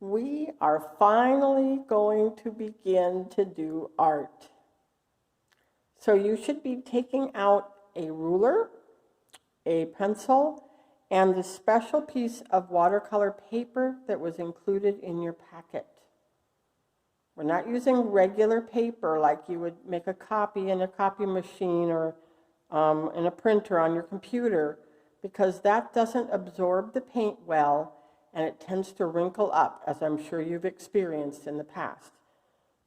We are finally going to begin to do art. So you should be taking out a ruler, a pencil, and the special piece of watercolor paper that was included in your packet. We're not using regular paper like you would make a copy in a copy machine or in a printer on your computer, because that doesn't absorb the paint well and it tends to wrinkle up, as I'm sure you've experienced in the past.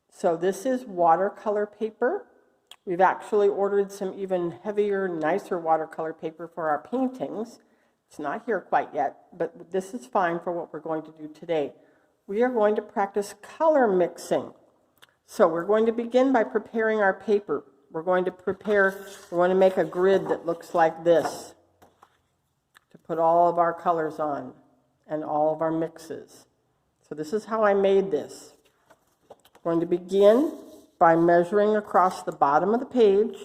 So this is watercolor paper. We've actually ordered some even heavier, nicer watercolor paper for our paintings. It's not here quite yet, but this is fine for what we're going to do today. We are going to practice color mixing. So we're going to begin by preparing our paper. We're going to make a grid that looks like this to put all of our colors on and all of our mixes. So this is how I made this. We're going to begin by measuring across the bottom of the page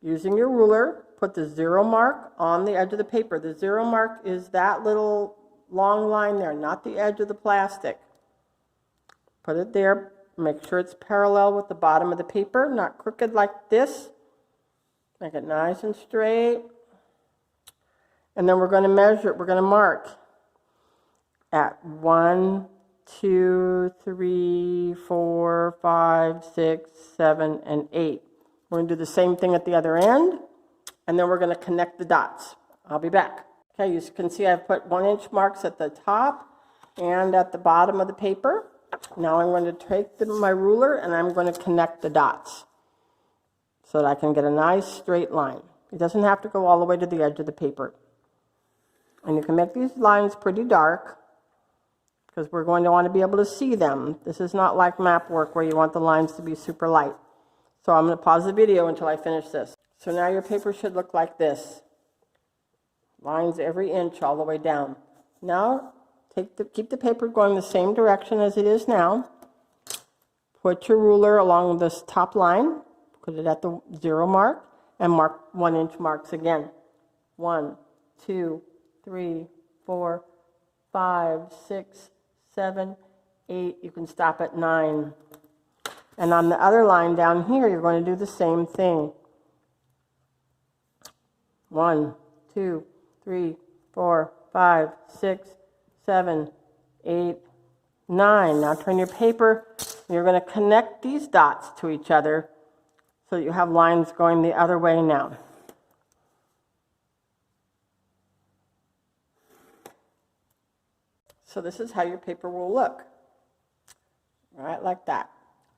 using your ruler. Put the 0 mark on the edge of the paper. The 0 mark is that little long line there, not the edge of the plastic. Put it there. Make sure it's parallel with the bottom of the paper, not crooked like this. Make it nice and straight. And then we're going to measure, we're going to mark at 1, 2, 3, 4, 5, 6, 7, and 8. We're going to do the same thing at the other end, and then we're going to connect the dots. I'll be back. Okay, you can see I've put 1-inch marks at the top and at the bottom of the paper. Now I'm going to take my ruler and I'm going to connect the dots so that I can get a nice straight line. It doesn't have to go all the way to the edge of the paper. And you can make these lines pretty dark because we're going to want to be able to see them. This is not like map work where you want the lines to be super light. So I'm going to pause the video until I finish this. So now your paper should look like this. Lines every inch all the way down. Now keep the paper going the same direction as it is now. Put your ruler along this top line. Put it at the 0 mark and mark 1-inch marks again. 1, 2, 3, 4, 5, 6, 7, 8. You can stop at 9. And on the other line down here, you're going to do the same thing. 1, 2, 3, 4, 5, 6, 7, 8, 9. Now turn your paper. You're going to connect these dots to each other so that you have lines going the other way now. So this is how your paper will look. Right, like that.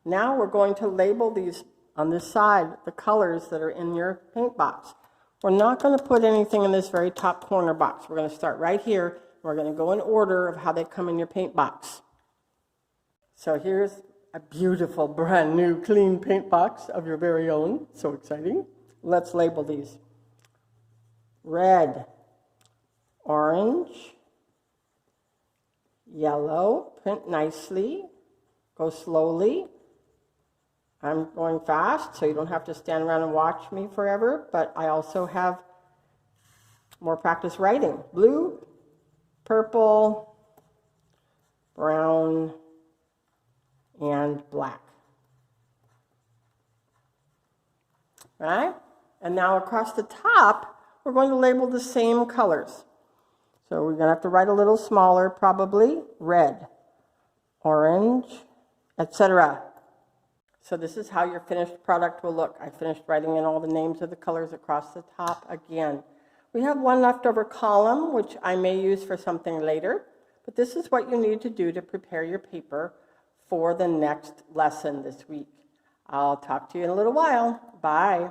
Now we're going to label these on this side, the colors that are in your paint box. We're not going to put anything in this very top corner box. We're going to start right here. We're going to go in order of how they come in your paint box. So here's a beautiful, brand new, clean paint box of your very own. So exciting. Let's label these. Red, orange, yellow. Print nicely. Go slowly. I'm going fast, so you don't have to stand around and watch me forever, but I also have more practice writing. Blue, purple, brown, and black. Right? And now across the top, we're going to label the same colors. So we're going to have to write a little smaller, probably. Red, orange, etc. So this is how your finished product will look. I finished writing in all the names of the colors across the top again. We have one leftover column, which I may use for something later, but this is what you need to do to prepare your paper for the next lesson this week. I'll talk to you in a little while. Bye.